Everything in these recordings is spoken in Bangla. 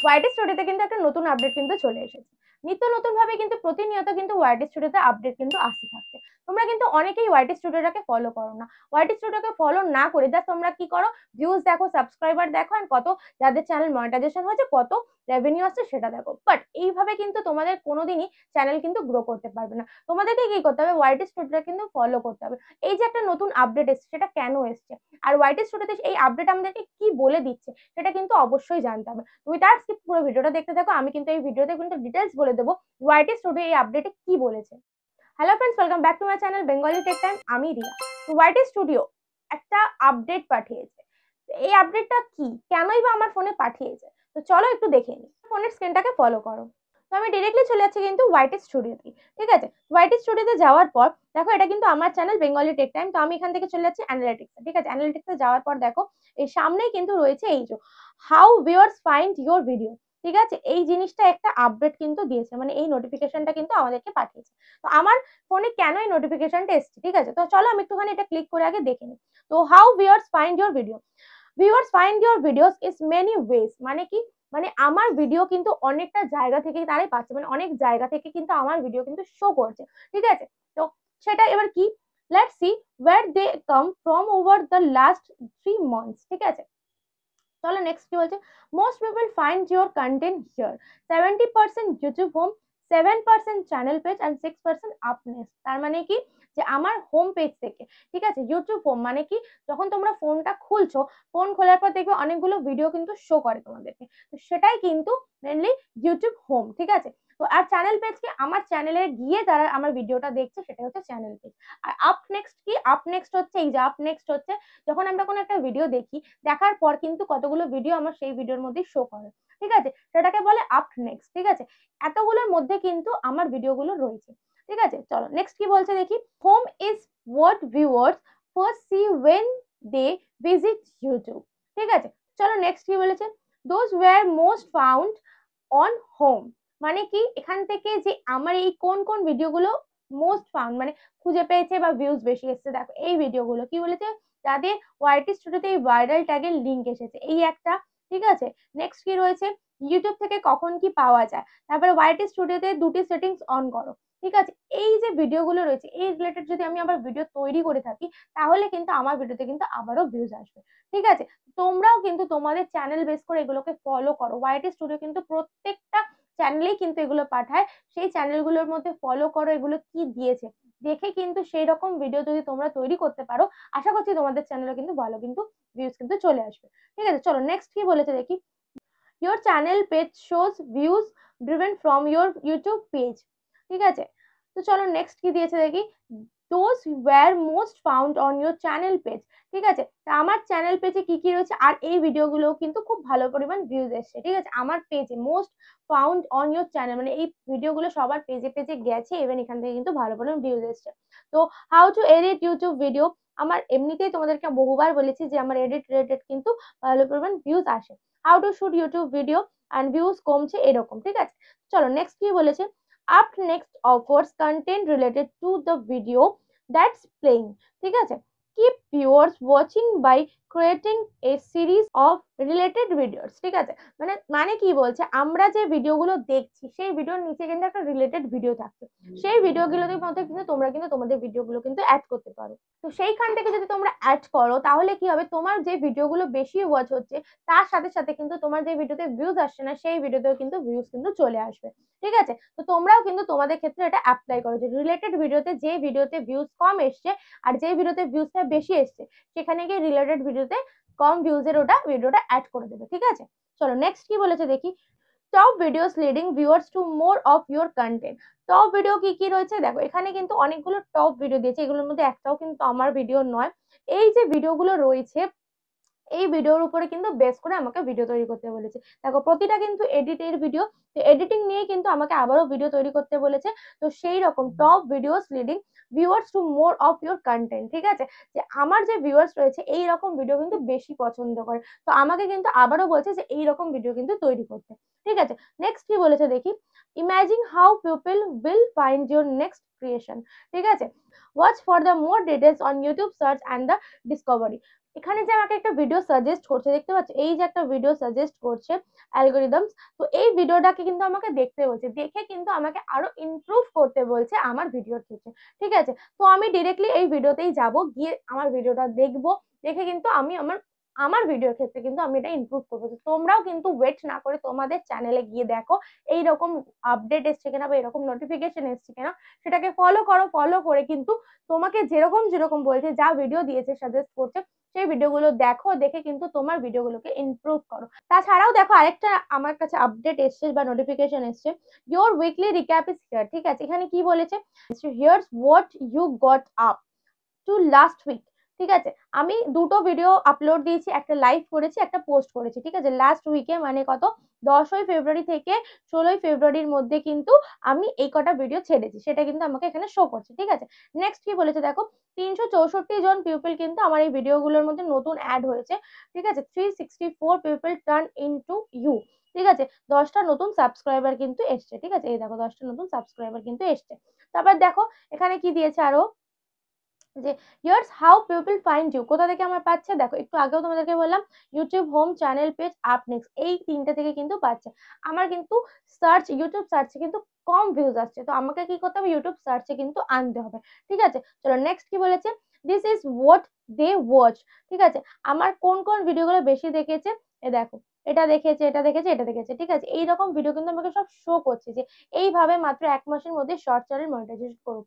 ওয়াইটি স্টুডিওতে কিন্তু একটা নতুন আপডেট কিন্তু চলে এসেছে। নিত্য নতুন ভাবে কিন্তু প্রতিনিয়ত কিন্তু ওয়াইটি স্টুডিওতে আপডেট কিন্তু আসতে থাকছে। তোমরা কিন্তু অনেকেই ওয়াইটি স্টুডিওটাকে ফলো করো না। ওয়াইটি স্টুডিওকে ফলো না করে জাস্ট তোমরা কি করো, ভিউজ দেখো, সাবস্ক্রাইবার দেখো, আর কত যাদের চ্যানেল মনিটাইজেশন হয়েছে, কত রেভিনিউ আসছে সেটা দেখো। বাট এইভাবে কিন্তু তোমাদের কোনোদিনই চ্যানেল কিন্তু গ্রো করতে পারবে না। তোমাদেরকে কি করতে হবে, ওয়াইটি স্টুডিওটা কিন্তু ফলো করতে হবে। এই যে একটা নতুন আপডেট এসছে, সেটা কেন এসছে, আর ওয়াইটি স্টুডিওতে এই আপডেট আমাদেরকে কি বলে দিচ্ছে, সেটা কিন্তু অবশ্যই জানতে হবে। তুমি তার স্কিপ পুরো ভিডিওটা দেখতে থাকো। আমি কিন্তু এই ভিডিওতে কিন্তু ডিটেলস বলে দেবো ওয়াইটি স্টুডিও এই আপডেটে কি বলেছে। Hello friends, welcome back to my channel Bengali tech time. আমি রিয়া। তো ওয়াইটি স্টুডিও একটা আপডেট পাঠিয়েছে। এই আপডেটটা কি, কেনই বা আমার ফোনে পাঠিয়েছে, তো চলো একটু দেখে নিই। ফোনের স্ক্রিনটাকে ফলো করো। তো আমি ডিরেক্টলি চলে যাচ্ছি কিন্তু ওয়াইটি স্টুডিওতে। ঠিক আছে, ওয়াইটি স্টুডিওতে যাওয়ার পর দেখো, এটা কিন্তু আমার চ্যানেল বেঙ্গলি টেক টাইম। তো আমি এখান থেকে চলে যাচ্ছি অ্যানালিটিক্সে। ঠিক আছে, অ্যানালিটিক্সে যাওয়ার পর দেখো এই সামনেই কিন্তু রয়েছে এই যে how viewers find your video. ঠিক আছে, এই জিনিসটা একটা আপডেট কিন্তু দিয়েছে, মানে এই নোটিফিকেশনটা কিন্তু আমাদেরকে পাঠিয়েছে। তো আমার ফোনে কেন এই নোটিফিকেশনটা এসছে, ঠিক আছে, তো চলো আমি একটুখানি এটা ক্লিক করে আগে দেখে নিই। তো how viewers find your video, viewers find your videos is many ways. মানে কি, মানে আমার ভিডিও কিন্তু অনেকটা জায়গা থেকে তারাই পাচ্ছে, মানে অনেক জায়গা থেকে কিন্তু আমার ভিডিও কিন্তু শো করছে। ঠিক আছে, তো সেটা এবার কি, let's see where they came from over the last 3 months। ঠিক আছে, চলো নেক্সট কি বলছে, most people find your content here, 70% YouTube home, 7% channel page and 6% up next. তার মানে কি, যে আমার হোম পেজ থেকে, ঠিক আছে, ইউটিউব হোম মানে কি, যখন তোমরা ফোনটা খুলছো, ফোন খোলার পর দেখবে অনেকগুলো ভিডিও কিন্তু শো করে তোমাদেরকে, তো সেটাই কিন্তু মেনলি ইউটিউব হোম। ঠিক আছে, তো আর চ্যানেল পেজ কি, আমার চ্যানেলে গিয়ে যারা আমার ভিডিওটা দেখছে সেটা হচ্ছে চ্যানেল পেজ। আর আপ নেক্সট কি, আপ নেক্সট হচ্ছে এই যে আপ নেক্সট হচ্ছে যখন আমরা কোনো একটা ভিডিও দেখি, দেখার পর কিন্তু কতগুলো ভিডিও আমার সেই ভিডিওর মধ্যে শো করে। ঠিক আছে, সেটাকে বলে আপ নেক্সট। ঠিক আছে, এতগুলোর মধ্যে কিন্তু আমার ভিডিওগুলো রয়েছে। ঠিক আছে, চলো নেক্সট কি বলছে দেখি, home is what viewers first see when they visit YouTube. ঠিক আছে, চলো নেক্সট কি বলেছে, those were most found on home. মানে কি, এখান থেকে যে আমার এই কোন কোন ভিডিওগুলো মোস্ট ফাউন্ড মানে খুঁজে পেয়েছে বা ভিউজ বেশি এসেছে, দেখো এই ভিডিওগুলো কি বলেছে, যাদের ওয়াইটি স্টুডিওতে এই ভাইরাল ট্যাগের লিঙ্ক এসেছে, এই একটা। ঠিক আছে, নেক্সট কি রয়েছে, ইউটিউব থেকে কখন কি পাওয়া যায়, তারপরে ওয়াইটি স্টুডিওতে দুটি সেটিংস অন করো। ঠিক আছে, এই যে ভিডিওগুলো রয়েছে এই রিলেটেড যদি আমি আবার ভিডিও তৈরি করে থাকি, তাহলে কিন্তু আমার ভিডিওতে কিন্তু আবারও ভিউজ আসবে। ঠিক আছে, তোমরাও কিন্তু তোমাদের চ্যানেল বেস করে এগুলোকে ফলো করো। ওয়াইটি স্টুডিও কিন্তু প্রত্যেকটা চ্যানেলেই কিন্তু এগুলো পাঠায়, সেই চ্যানেলগুলোর মধ্যে ফলো করো, এগুলো কি দিয়েছে দেখে কিন্তু সেই রকম ভিডিও যদি তোমরা তৈরি করতে পারো, আশা করছি তোমাদের চ্যানেলে কিন্তু ভালো কিন্তু ভিউজ কিন্তু চলে আসবে। ঠিক আছে, চলো নেক্সট কি বলেছে দেখি, your channel page shows views driven from your YouTube page। ঠিক আছে, তো চলো নেক্সট কি দিয়েছে দেখি, those were most found on your channel page। ঠিক আছে, আমার চ্যানেল পেজে কি কি রয়েছে, আর এই ভিডিওগুলো কিন্তু খুব ভালো পরিমাণ ভিউজ এসছে। ঠিক আছে, আমার পেজে most found on your channel মানে এই ভিডিওগুলো সবার পেজে পেজে গেছে, ইভেন এখান থেকে কিন্তু ভালো পরিমাণ ভিউজ এসছে। তো how to edit YouTube video, আমার এমনিতেই তোমাদেরকে বহুবার বলেছি যে আমার এডিট রিলেটেড কিন্তু ভালো পরিমাণ ভিউজ আসে। How to shoot YouTube video and views কমছে এরকম। ঠিক আছে, চলো নেক্সট কি বলেছে, up next offers content related to the video that's playing. ঠিক আছে, keep viewers watching by creating a series of related videos. ঠিক আছে, মানে মানে কি বলছে, আমরা যে ভিডিওগুলো দেখছি সেই ভিডিওর নিচে কিন্তু একটা রিলেটেড ভিডিও থাকছে, সেই ভিডিওগুলোর মধ্যে কিন্তু তোমরা কিন্তু তোমাদের ভিডিওগুলো কিন্তু অ্যাড করতে পারো। তো সেইখান থেকে যদি তোমরা অ্যাড করো, তাহলে কি হবে, তোমার যে ভিডিওগুলো বেশি ওয়াচ হচ্ছে তার সাথে সাথে কিন্তু তোমার যে ভিডিওতে ভিউজ আসছে না, সেই ভিডিওতেও কিন্তু ভিউজ কিন্তু চলে আসবে। ঠিক আছে, তো তোমরাও কিন্তু তোমাদের ক্ষেত্রে এটা অ্যাপ্লাই করো, যে রিলেটেড ভিডিওতে যে ভিডিওতে ভিউজ কম এসছে আর যে ভিডিওতে ভিউজটা বেশি এসছে, সেখানে গিয়ে রিলেটেড ভিডিওতে কম ভিউজের ওটা ভিডিওটা অ্যাড করে দেবে। ঠিক আছে, চলো নেক্সট কি বলেছে দেখি, top videos leading viewers to more of your content. Top video কি কি রয়েছে দেখো, এখানে কিন্তু অনেকগুলো টপ ভিডিও দিয়েছে, এগুলোর মধ্যে একটাও কিন্তু আমার ভিডিও নয়। এই যে ভিডিওগুলো রয়েছে, এই ভিডিওর উপরে কিন্তু বেস করে আমাকে ভিডিও তৈরি করতে বলেছে। দেখো প্রতিটা কিন্তু এডিটের ভিডিও, তো এডিটিং নিয়ে কিন্তু আমাকে আবারও ভিডিও তৈরি করতে বলেছে। তো সেই রকম top videos leading viewers to more of your content. ঠিক আছে, যে আমার যে ভিউয়ার্স রয়েছে এই রকম ভিডিও কিন্তু বেশি পছন্দ করে, তো আমাকে কিন্তু আবারও বলছে যে এই রকম ভিডিও কিন্তু তৈরি করতে। ঠিক আছে, নেক্সট কি বলেছে দেখি, imagine how people will find your next creation. ঠিক আছে, watch for the more details on YouTube search and the Discovery. এখানে যে আমাকে একটা ভিডিও সাজেস্ট করছে, দেখতে পাচ্ছ এই যে একটা ভিডিও সাজেস্ট করছে অ্যালগোরিদমস, তো এই ভিডিওটাকে কিন্তু আমাকে দেখতে বলছে, দেখে কিন্তু আমাকে আরো ইমপ্রুভ করতে বলছে আমার ভিডিওর ক্ষেত্রে, ঠিক আছে। তো আমি ডিরেক্টলি এই ভিডিওতেই যাব, গিয়ে আমার ভিডিওটা দেখবো, দেখে কিন্তু আমি আমার আমার ভিডিওর ক্ষেত্রে কিন্তু আমি এটা ইমপ্রুভ করবো। তো তোমরাও কিন্তু ওয়েট না করে তোমাদের চ্যানেলে গিয়ে দেখো এইরকম আপডেট এসছে কিনা বা এরকম নোটিফিকেশন এসছে কিনা, সেটাকে ফলো করো, ফলো করে কিন্তু তোমাকে যেরকম যেরকম বলছে, যা ভিডিও দিয়েছে সাজেস্ট করছে, সেই ভিডিওগুলো দেখো, দেখে কিন্তু তোমার ভিডিওগুলোকে ইমপ্রুভ করো। তাছাড়াও দেখো আরেকটা আমার কাছে আপডেট এসছে বা নোটিফিকেশন এসছে, your weekly recap is here, ঠিক আছে। এখানে কি বলেছে, here's what you got up to last week, ঠিক আছে। আমি দুটো ভিডিও আপলোড দিয়েছি, একটা লাইভ করেছি, একটা পোস্ট করেছি, ঠিক আছে। লাস্ট উইকে মানে কত, 10ই ফেব্রুয়ারি থেকে 16ই ফেব্রুয়ারির মধ্যে কিন্তু আমি এই কটা ভিডিও ছেড়েছি, সেটা কিন্তু আমাকে এখানে শো করছে, ঠিক আছে। নেক্সট কি বলেছে দেখো, 364 জন পিপল কিন্তু আমার এই ভিডিওগুলোর মধ্যে নতুন অ্যাড হয়েছে, ঠিক আছে। 364 পিপল টার্ন ইনটু ইউ, ঠিক আছে। 10টা নতুন সাবস্ক্রাইবার কিন্তু এসছে, ঠিক আছে। এই দেখো 10টা নতুন সাবস্ক্রাইবার কিন্তু এসছে। তারপর দেখো এখানে কি দিয়েছে আরো, যে here's how people find you, কোথা থেকে আমার পাচ্ছে, দেখো একটু আগেও তোমাদেরকে বললাম YouTube home, channel page, up next, এই তিনটা থেকে কিন্তু পাচ্ছে। আমার কিন্তু সার্চ, ইউটিউব সার্চে কিন্তু কম ভিউজ আসছে, তো আমাকে কি করতে হবে, ইউটিউব সার্চে কিন্তু আনতে হবে, ঠিক আছে। চলো নেক্সট কি বলেছে, this is what they watch, ঠিক আছে। আমার কোন কোন ভিডিওগুলো বেশি দেখেছে, এ দেখো এটা দেখেছে, এটা দেখেছে, এটা দেখেছে, ঠিক আছে। এইরকম ভিডিও কিন্তু আমাকে সব শো করছে, যে এইভাবে মাত্র 1 মাসের মধ্যে শর্ট চ্যানেল মনিটাইজেশন করুন।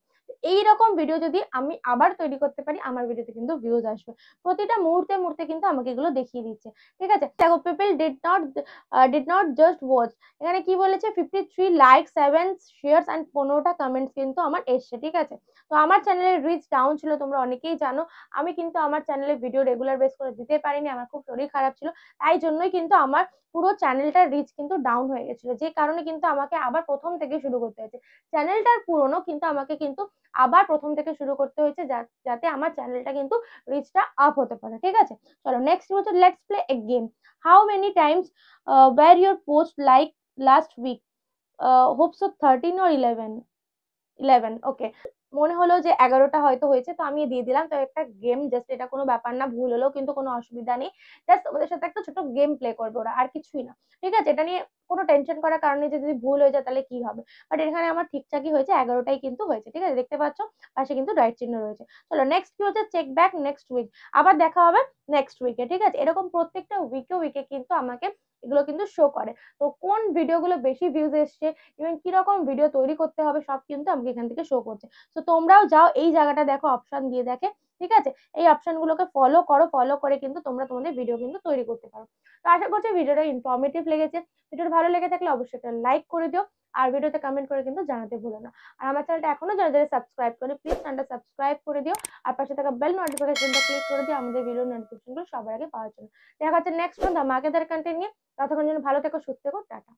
এইরকম ভিডিও যদি আমি আবার তৈরি করতে পারি, আমার ভিডিওতে কিন্তু ভিউজ আসবে। প্রতিটা মুহূর্তে মুহূর্তে কিন্তু আমাকে এগুলো দেখিয়ে দিচ্ছে, ঠিক আছে। দেখো people did not just watch, এখানে কি বলেছে, 53 লাইক, 7 শেয়ারস অ্যান্ড 15টা কমেন্টস কিন্তু আমার এসছে, ঠিক আছে। তো আমার চ্যানেলের রিচ ডাউন ছিল, তোমরা অনেকেই জানো। আমি কিন্তু আমার চ্যানেলে ভিডিও রেগুলার বেস করে দিতে পারিনি, আমার খুব শরীর খারাপ ছিল, তাই জন্যই কিন্তু আমার পুরো চ্যানেলটার রিচ কিন্তু ডাউন হয়ে গেছিল, যে কারণে কিন্তু আমাকে আবার প্রথম থেকে শুরু করতে হয়েছে। চ্যানেলটার পুরনো, কিন্তু আমাকে কিন্তু আবার প্রথম থেকে শুরু করতে হয়েছে, যাতে আমার চ্যানেলটা কিন্তু রিচটা আপ হতে পারে, ঠিক আছে। চলো নেক্সট হচ্ছে, let's play a game, how many times were your post like last week, hope so 13 or 11, okay. মনে হলো যে 11টা হয়তো হয়েছে, তো আমি দিয়ে দিলাম। তো একটা গেম, জাস্ট এটা কোনো ব্যাপার না, ভুল হলেও কিন্তু কোনো অসুবিধা নেই, জাস্ট ওদের সাথে একটা ছোট গেম প্লে করবে ওরা, আর কিছুই না, ঠিক আছে। এটা নিয়ে কোনো টেনশন করার কারণে, যে যদি ভুল হয়ে যায় তাহলে কি হবে, বাট এখানে আমার ঠিকঠাকই হয়েছে, 11টাই কিন্তু হয়েছে, ঠিক আছে। দেখতে পাচ্ছ পাশে কিন্তু রাইট চিহ্ন রয়েছে। চলো নেক্সট কি হচ্ছে, চেক ব্যাক নেক্সট উইক, আবার দেখা হবে নেক্সট উইকে, ঠিক আছে। এরকম প্রত্যেকটা উইকে উইকে কিন্তু আমাকে এগুলো কিন্তু শো করে। তো কোন ভিডিওগুলো বেশি ভিউজ এসছে, ইভেন কিরকম ভিডিও তৈরি করতে হবে, সব কিন্তু আমাকে এখান থেকে শো করছে। তো তোমরাও যাও, এই জায়গাটা দেখো অপশন দিয়ে দেখে, ঠিক আছে। এই অপশন গুলোকে ফলো করো, ফলো করে কিন্তু তোমরা তোমাদের ভিডিও কিন্তু তৈরি করতে পারো। তো আশা করছি ভিডিওটা ইনফরমেটিভ লেগেছে। ভিডিওটা ভালো লেগে থাকলে অবশ্যই একটা লাইক করে দিও, আর ভিডিওতে কমেন্ট করে কিন্তু জানাতে ভুলো না। আর আমার চ্যানেলটা এখনো যারা যারা সাবস্ক্রাইব করে, প্লিজ চ্যানেলটা সাবস্ক্রাইব করে দিও, আর পাশে থাকা বেল নোটিফিকেশনটা ক্লিক করে দিও আমাদের ভিডিও নোটিফিকেশনগুলো সবার আগে পাওয়ার জন্য। দেখা হচ্ছে নেক্সট কোন ধামাকেদার কন্টেন্ট নিয়ে। ততক্ষণ জন্য ভালো থেকো, সুস্থ থেকো, টাটা।